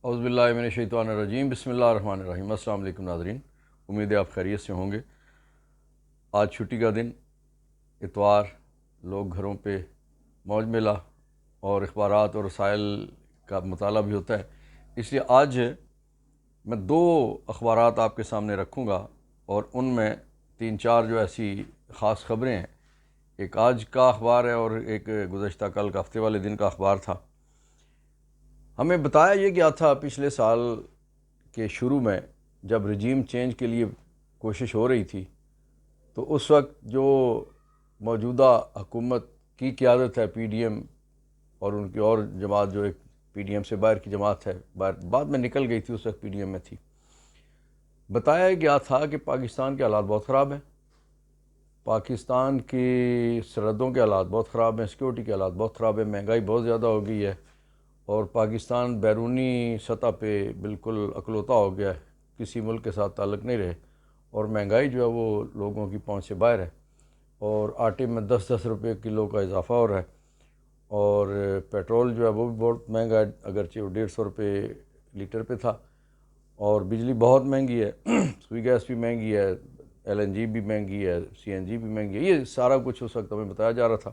اعوذ باللہ من الشیطان الرجیم، بسم اللہ الرحمن الرحیم۔ السلام علیکم ناظرین، امید ہے آپ خیریت سے ہوں گے۔ آج چھٹی کا دن، اتوار، لوگ گھروں پہ موج میلہ اور اخبارات اور رسائل کا مطالعہ بھی ہوتا ہے، اس لیے آج میں دو اخبارات آپ کے سامنے رکھوں گا اور ان میں تین چار جو ایسی خاص خبریں ہیں، ایک آج کا اخبار ہے اور ایک گزشتہ کل کا ہفتے والے دن کا اخبار تھا۔ ہمیں بتایا یہ گیا تھا پچھلے سال کے شروع میں، جب رجیم چینج کے لیے کوشش ہو رہی تھی، تو اس وقت جو موجودہ حکومت کی قیادت ہے پی ڈی ایم اور ان کی اور جماعت جو ایک پی ڈی ایم سے باہر کی جماعت ہے، بعد میں نکل گئی تھی، اس وقت پی ڈی ایم میں تھی، بتایا گیا تھا کہ پاکستان کے حالات بہت خراب ہیں، پاکستان کی سرحدوں کے حالات بہت خراب ہیں، سیکورٹی کے حالات بہت خراب ہیں، مہنگائی بہت زیادہ ہو گئی ہے اور پاکستان بیرونی سطح پہ بالکل اکلوتا ہو گیا ہے، کسی ملک کے ساتھ تعلق نہیں رہے، اور مہنگائی جو ہے وہ لوگوں کی پہنچ سے باہر ہے، اور آٹے میں 10 کلو کا اضافہ ہو رہا ہے، اور پیٹرول جو ہے وہ بھی بہت مہنگا ہے، اگرچہ وہ 150 لیٹر پہ تھا، اور بجلی بہت مہنگی ہے، سوئی گیس بھی مہنگی ہے، ایل این جی بھی مہنگی ہے، سی این جی بھی مہنگی ہے، یہ سارا کچھ اس وقت ہمیں بتایا جا رہا تھا،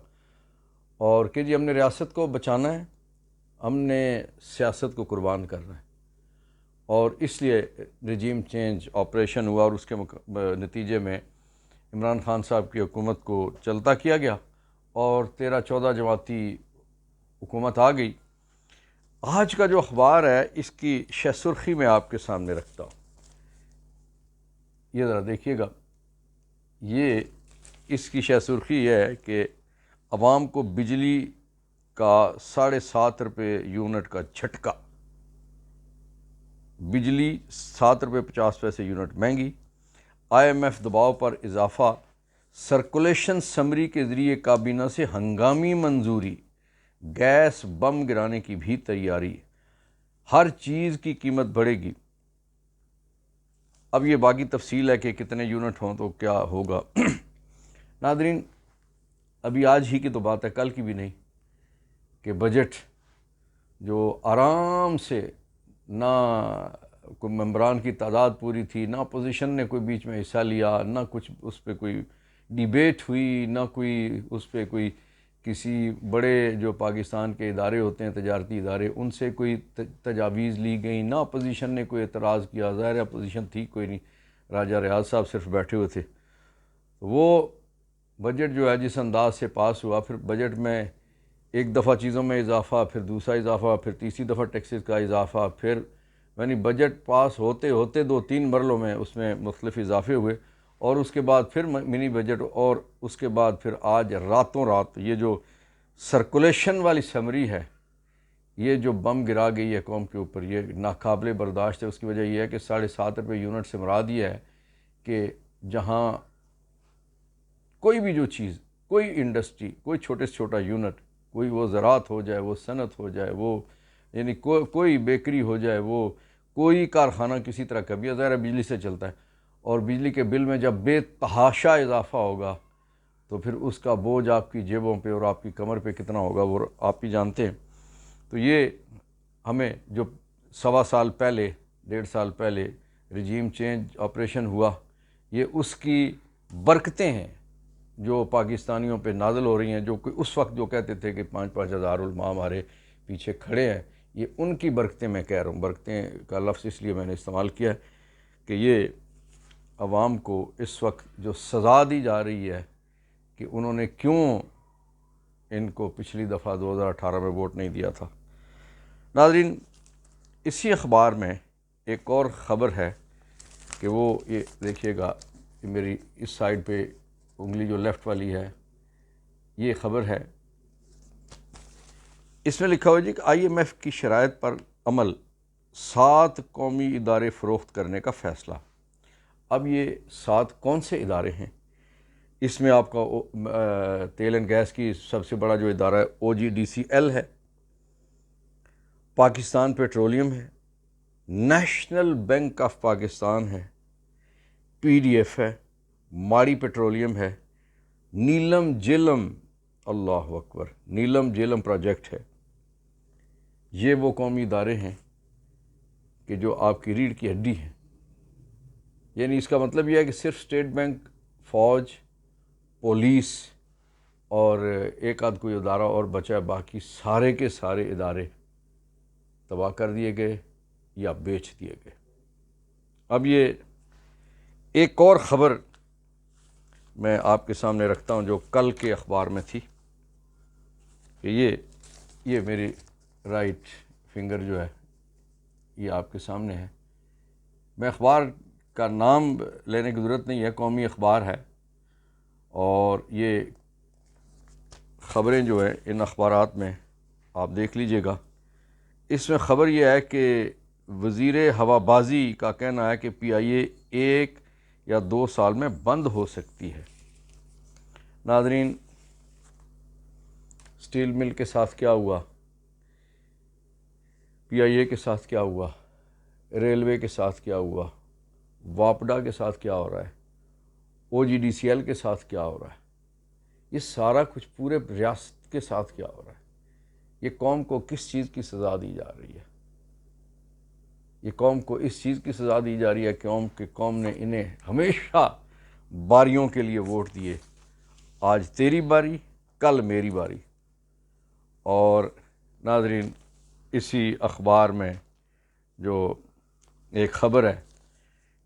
اور کہ جی ہم نے ریاست کو بچانا ہے، ہم نے سیاست کو قربان کرنا ہے، اور اس لیے رجیم چینج آپریشن ہوا، اور اس کے نتیجے میں عمران خان صاحب کی حکومت کو چلتا کیا گیا اور 13-14 جماعتی حکومت آ گئی۔ آج کا جو اخبار ہے اس کی شہ سرخی میں آپ کے سامنے رکھتا ہوں، یہ ذرا دیکھیے گا۔ یہ اس کی شہ سرخی یہ ہے کہ عوام کو بجلی کا 7.5 یونٹ کا جھٹکا، بجلی 7.50 یونٹ مہنگی، آئی ایم ایف دباؤ پر اضافہ، سرکولیشن سمری کے ذریعے کابینہ سے ہنگامی منظوری، گیس بم گرانے کی بھی تیاری، ہر چیز کی قیمت بڑھے گی۔ اب یہ باقی تفصیل ہے کہ کتنے یونٹ ہوں تو کیا ہوگا۔ ناظرین، ابھی آج ہی کی تو بات ہے، کل کی بھی نہیں، کہ بجٹ جو آرام سے، نہ کوئی ممبران کی تعداد پوری تھی، نہ اپوزیشن نے کوئی بیچ میں حصہ لیا، نہ کچھ اس پہ کوئی ڈیبیٹ ہوئی، نہ کوئی اس پہ کوئی کسی بڑے جو پاکستان کے ادارے ہوتے ہیں، تجارتی ادارے، ان سے کوئی تجاویز لی گئیں، نہ اپوزیشن نے کوئی اعتراض کیا، ظاہر اپوزیشن تھی کوئی نہیں، راجہ ریاض صاحب صرف بیٹھے ہوئے تھے۔ وہ بجٹ جو ہے جس انداز سے پاس ہوا، پھر بجٹ میں ایک دفعہ چیزوں میں اضافہ، پھر دوسرا اضافہ، پھر تیسری دفعہ ٹیکسز کا اضافہ، پھر یعنی بجٹ پاس ہوتے ہوتے 2-3 مرحلوں میں اس میں مختلف اضافے ہوئے، اور اس کے بعد پھر منی بجٹ، اور اس کے بعد پھر آج راتوں رات یہ جو سرکولیشن والی سمری ہے، یہ جو بم گرا گئی ہے قوم کے اوپر، یہ ناقابل برداشت ہے۔ اس کی وجہ یہ ہے کہ 7.5 یونٹ سے مراد یہ ہے کہ جہاں کوئی بھی جو چیز، کوئی انڈسٹری، کوئی چھوٹے سے چھوٹا یونٹ، کوئی وہ زراعت ہو جائے، وہ صنعت ہو جائے، وہ یعنی کوئی بیکری ہو جائے، وہ کوئی کارخانہ کسی طرح کا بھی، ظاہر بجلی سے چلتا ہے، اور بجلی کے بل میں جب بے تحاشا اضافہ ہوگا تو پھر اس کا بوجھ آپ کی جیبوں پہ اور آپ کی کمر پہ کتنا ہوگا وہ آپ ہی جانتے ہیں۔ تو یہ ہمیں جو 1.25 سال پہلے، 1.5 سال پہلے رجیم چینج آپریشن ہوا، یہ اس کی برکتیں ہیں جو پاکستانیوں پہ نازل ہو رہی ہیں، جو کوئی اس وقت جو کہتے تھے کہ 5,000 علماء ہمارے پیچھے کھڑے ہیں، یہ ان کی برکتیں میں کہہ رہا ہوں۔ برکتیں کا لفظ اس لیے میں نے استعمال کیا ہے کہ یہ عوام کو اس وقت جو سزا دی جا رہی ہے کہ انہوں نے کیوں ان کو پچھلی دفعہ 2018 میں ووٹ نہیں دیا تھا۔ ناظرین، اسی اخبار میں ایک اور خبر ہے کہ وہ یہ دیکھیے گا، کہ میری اس سائیڈ پہ انگلی جو لیفٹ والی ہے، یہ خبر ہے، اس میں لکھا ہوا ہے کہ آئی ایم ایف کی شرائط پر عمل، 7 قومی ادارے فروخت کرنے کا فیصلہ۔ اب یہ 7 کون سے ادارے ہیں؟ اس میں آپ کا تیل اینڈ گیس کی سب سے بڑا جو ادارہ ہے OGDCL ہے، پاکستان پیٹرولیم ہے، نیشنل بینک آف پاکستان ہے، PDF ہے، ماڑی پیٹرولیم ہے، نیلم جیلم، اللہ اکبر، نیلم جیلم پروجیکٹ ہے۔ یہ وہ قومی ادارے ہیں کہ جو آپ کی ریڑھ کی ہڈی ہے. یعنی اس کا مطلب یہ ہے کہ صرف اسٹیٹ بینک، فوج، پولیس اور ایک آدھ کوئی ادارہ اور بچا ہے، باقی سارے کے سارے ادارے تباہ کر دیے گئے یا بیچ دیے گئے. اب یہ ایک اور خبر میں آپ کے سامنے رکھتا ہوں جو کل کے اخبار میں تھی کہ یہ میری رائٹ فنگر جو ہے یہ آپ کے سامنے ہے. میں اخبار کا نام لینے کی ضرورت نہیں ہے، قومی اخبار ہے، اور یہ خبریں جو ہیں ان اخبارات میں آپ دیکھ لیجئے گا. اس میں خبر یہ ہے کہ وزیر ہوا بازی کا کہنا ہے کہ پی آئی اے 1 یا 2 سال میں بند ہو سکتی ہے. ناظرین، اسٹیل مل کے ساتھ کیا ہوا، پی آئی اے کے ساتھ کیا ہوا، ریلوے کے ساتھ کیا ہوا، واپڈا کے ساتھ کیا ہو رہا ہے، او جی ڈی سی ایل کے ساتھ کیا ہو رہا ہے، یہ سارا کچھ پورے ریاست کے ساتھ کیا ہو رہا ہے. یہ قوم کو کس چیز کی سزا دی جا رہی ہے؟ یہ قوم کو اس چیز کی سزا دی جا رہی ہے کہ قوم نے انہیں ہمیشہ باریوں کے لیے ووٹ دیے. آج تیری باری، کل میری باری. اور ناظرین، اسی اخبار میں جو ایک خبر ہے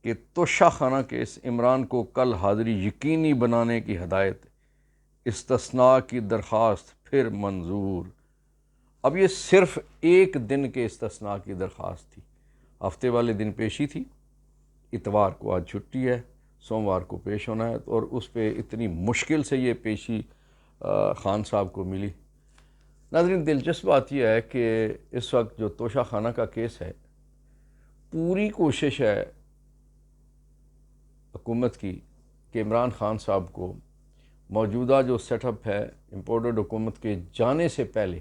کہ توشہ خانہ کیس، عمران کو کل حاضری یقینی بنانے کی ہدایت، استثناء کی درخواست پھر منظور. اب یہ صرف ایک دن کے استثناء کی درخواست تھی. ہفتے والے دن پیشی تھی، اتوار کو آج چھٹی ہے، سوموار کو پیش ہونا ہے، اور اس پہ اتنی مشکل سے یہ پیشی خان صاحب کو ملی. ناظرین، دلچسپ بات یہ ہے کہ اس وقت جو توشہ خانہ کا کیس ہے، پوری کوشش ہے حکومت کی کہ عمران خان صاحب کو موجودہ جو سیٹ اپ ہے امپورٹڈ حکومت کے جانے سے پہلے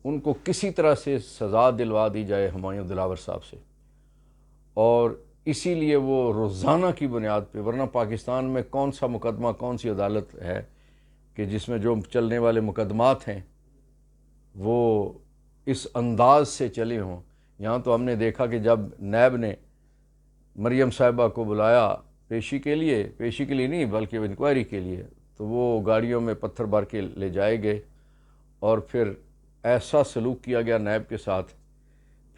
ان کو کسی طرح سے سزا دلوا دی جائے ہمایوں دلاور صاحب سے. اور اسی لیے وہ روزانہ کی بنیاد پہ، ورنہ پاکستان میں کون سا مقدمہ، کون سی عدالت ہے کہ جس میں جو چلنے والے مقدمات ہیں وہ اس انداز سے چلے ہوں. یہاں تو ہم نے دیکھا کہ جب نیب نے مریم صاحبہ کو بلایا پیشی کے لیے نہیں بلکہ انکوائری کے لیے، تو وہ گاڑیوں میں پتھر بھر کے لے جائے گئے، اور پھر ایسا سلوک کیا گیا نیب کے ساتھ.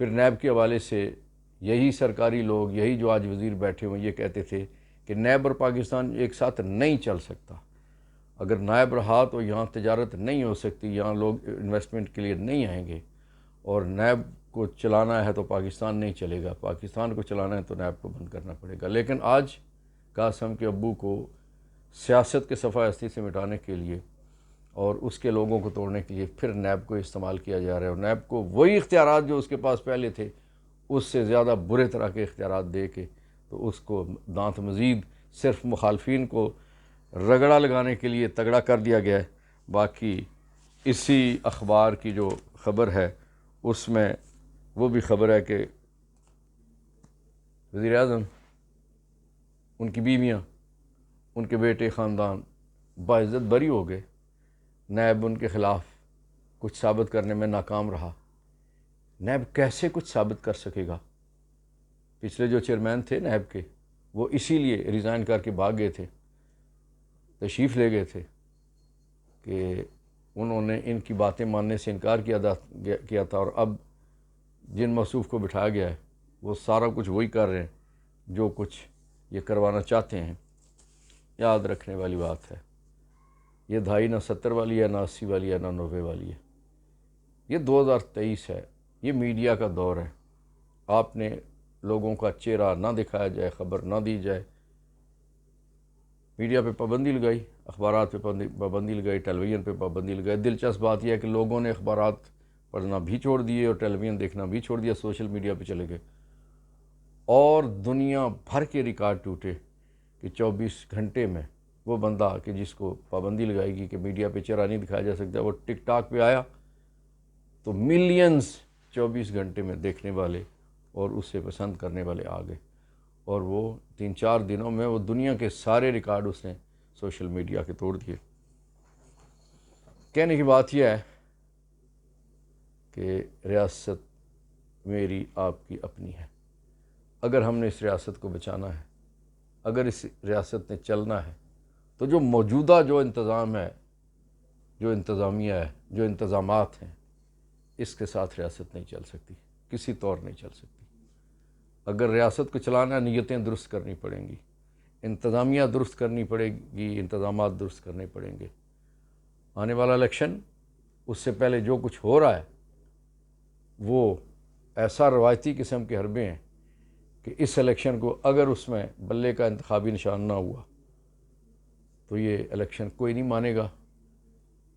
پھر نیب کے حوالے سے یہی سرکاری لوگ، یہی جو آج وزیر بیٹھے ہوئے، یہ کہتے تھے کہ نیب اور پاکستان ایک ساتھ نہیں چل سکتا. اگر نیب رہا تو یہاں تجارت نہیں ہو سکتی، یہاں لوگ انویسٹمنٹ کے لیے نہیں آئیں گے، اور نیب کو چلانا ہے تو پاکستان نہیں چلے گا، پاکستان کو چلانا ہے تو نیب کو بند کرنا پڑے گا. لیکن آج قاسم کے ابو کو سیاست کے صفحہ ہستی سے مٹانے کے لیے اور اس کے لوگوں کو توڑنے کے لیے پھر نیب کو استعمال کیا جا رہا ہے، اور نیب کو وہی اختیارات جو اس کے پاس پہلے تھے اس سے زیادہ برے طرح کے اختیارات دے کے تو اس کو دانت مزید صرف مخالفین کو رگڑا لگانے کے لیے تگڑا کر دیا گیا ہے. باقی اسی اخبار کی جو خبر ہے اس میں وہ بھی خبر ہے کہ وزیر اعظم، ان کی بیویاں، ان کے بیٹے، خاندان باعزت بری ہو گئے. نیب ان کے خلاف کچھ ثابت کرنے میں ناکام رہا. نیب کیسے کچھ ثابت کر سکے گا؟ پچھلے جو چیئرمین تھے نیب کے وہ اسی لیے ریزائن کر کے بھاگ گئے تھے، تشریف لے گئے تھے کہ انہوں نے ان کی باتیں ماننے سے انکار کیا تھا، اور اب جن موصوف کو بٹھایا گیا ہے وہ سارا کچھ وہی کر رہے ہیں جو کچھ یہ کروانا چاہتے ہیں. یاد رکھنے والی بات ہے، یہ دہائی نہ 70 والی ہے، نہ 80 والی ہے، نہ 90 والی ہے. یہ 2023 ہے، یہ میڈیا کا دور ہے. آپ نے لوگوں کا چہرہ نہ دکھایا جائے، خبر نہ دی جائے. میڈیا پہ پابندی لگائی، اخبارات پہ پابندی لگائی، ٹیلی ویژن پہ پابندی لگائی. دلچسپ بات یہ ہے کہ لوگوں نے اخبارات پڑھنا بھی چھوڑ دیے اور ٹیلی ویژن دیکھنا بھی چھوڑ دیا، سوشل میڈیا پہ چلے گئے، اور دنیا بھر کے ریکارڈ ٹوٹے کہ 24 گھنٹے میں وہ بندہ کہ جس کو پابندی لگائے گی کہ میڈیا پہ چہرہ نہیں دکھایا جا سکتا، وہ ٹک ٹاک پہ آیا تو ملینز 24 گھنٹے میں دیکھنے والے اور اسے پسند کرنے والے آ گئے، اور وہ 3-4 دنوں میں وہ دنیا کے سارے ریکارڈ اس نے سوشل میڈیا کے توڑ دیے. کہنے کی بات یہ ہے کہ ریاست میری آپ کی اپنی ہے۔ اگر ہم نے اس ریاست کو بچانا ہے، اگر اس ریاست نے چلنا ہے، تو جو موجودہ جو انتظام ہے، جو انتظامیہ ہے، جو انتظامات ہیں، اس کے ساتھ ریاست نہیں چل سکتی، کسی طور نہیں چل سکتی۔ اگر ریاست کو چلانا ہے، نیتیں درست کرنی پڑیں گی، انتظامیہ درست کرنی پڑے گی، انتظامات درست کرنے پڑیں گے۔ آنے والا الیکشن، اس سے پہلے جو کچھ ہو رہا ہے وہ ایسا روایتی قسم کے حربے ہیں کہ اس الیکشن کو اگر اس میں بلے کا انتخابی نشان نہ ہوا تو یہ الیکشن کوئی نہیں مانے گا۔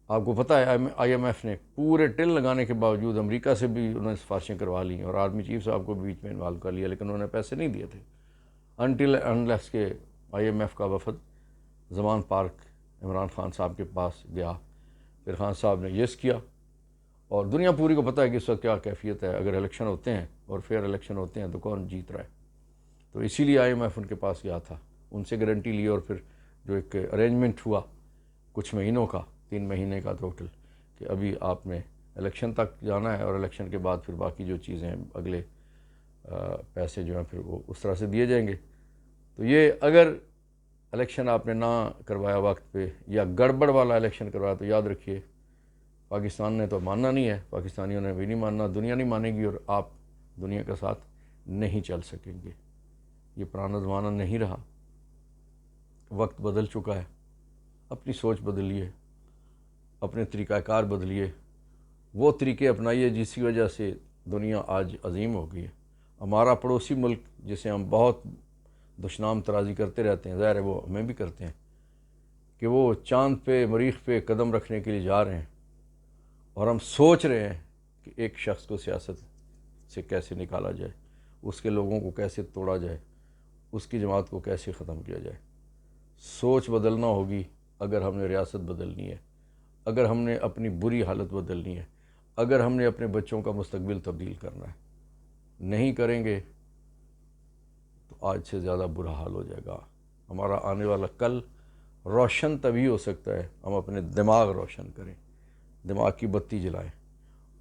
آپ کو پتہ ہے آئی ایم ایف نے پورے ٹل لگانے کے باوجود امریکہ سے بھی انہوں نے سفارشیں کروا لیں اور آرمی چیف صاحب کو بھی بیچ میں انوالو کر لیا، لیکن انہوں نے پیسے نہیں دیے تھے انٹل انلیس کے آئی ایم ایف کا وفد زمان پارک عمران خان صاحب کے پاس گیا، پھر خان صاحب نے یس کیا، اور دنیا پوری کو پتہ ہے کہ اس وقت کیا کیفیت ہے، اگر الیکشن ہوتے ہیں اور فیئر الیکشن ہوتے ہیں تو کون جیت رہا ہے۔ تو اسی لیے آئی ایم ایف ان کے پاس گیا تھا، ان سے گارنٹی لی، اور پھر جو ایک ارینجمنٹ ہوا کچھ مہینوں کا، 3 مہینے کا ٹوٹل، کہ ابھی آپ نے الیکشن تک جانا ہے اور الیکشن کے بعد پھر باقی جو چیزیں ہیں، اگلے پیسے جو ہیں پھر وہ اس طرح سے دیے جائیں گے۔ تو یہ اگر الیکشن آپ نے نہ کروایا وقت پہ، یا گڑبڑ والا الیکشن کروایا، تو یاد رکھیے پاکستان نے تو ماننا نہیں ہے، پاکستانیوں نے بھی نہیں ماننا، دنیا نہیں مانے گی، اور آپ دنیا کے ساتھ نہیں چل سکیں گے۔ یہ پرانا زمانہ نہیں رہا، وقت بدل چکا ہے۔ اپنی سوچ بدلیے، اپنے طریقہ کار بدلیے، وہ طریقے اپنائیے جس کی وجہ سے دنیا آج عظیم ہو گئی ہے۔ ہمارا پڑوسی ملک جسے ہم بہت دشنام ترازی کرتے رہتے ہیں، ظاہر ہے وہ ہمیں بھی کرتے ہیں، کہ وہ چاند پہ مریخ پہ قدم رکھنے کے لیے جا رہے ہیں، اور ہم سوچ رہے ہیں کہ ایک شخص کو سیاست سے کیسے نکالا جائے، اس کے لوگوں کو کیسے توڑا جائے، اس کی جماعت کو کیسے ختم کیا جائے۔ سوچ بدلنا ہوگی اگر ہم نے ریاست بدلنی ہے، اگر ہم نے اپنی بری حالت بدلنی ہے، اگر ہم نے اپنے بچوں کا مستقبل تبدیل کرنا ہے۔ نہیں کریں گے تو آج سے زیادہ برا حال ہو جائے گا۔ ہمارا آنے والا کل روشن تبھی ہو سکتا ہے ہم اپنے دماغ روشن کریں، دماغ کی بتی جلائیں،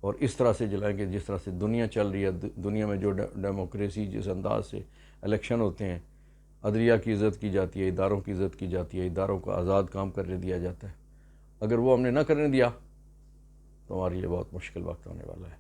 اور اس طرح سے جلائیں کہ جس طرح سے دنیا چل رہی ہے، دنیا میں جو ڈیموکریسی جس انداز سے الیکشن ہوتے ہیں، عدلیہ کی عزت کی جاتی ہے، اداروں کی عزت کی جاتی ہے، اداروں کو آزاد کام کرنے دیا جاتا ہے، اگر وہ ہم نے نہ کرنے دیا تو ہمارے لیے بہت مشکل وقت آنے والا ہے۔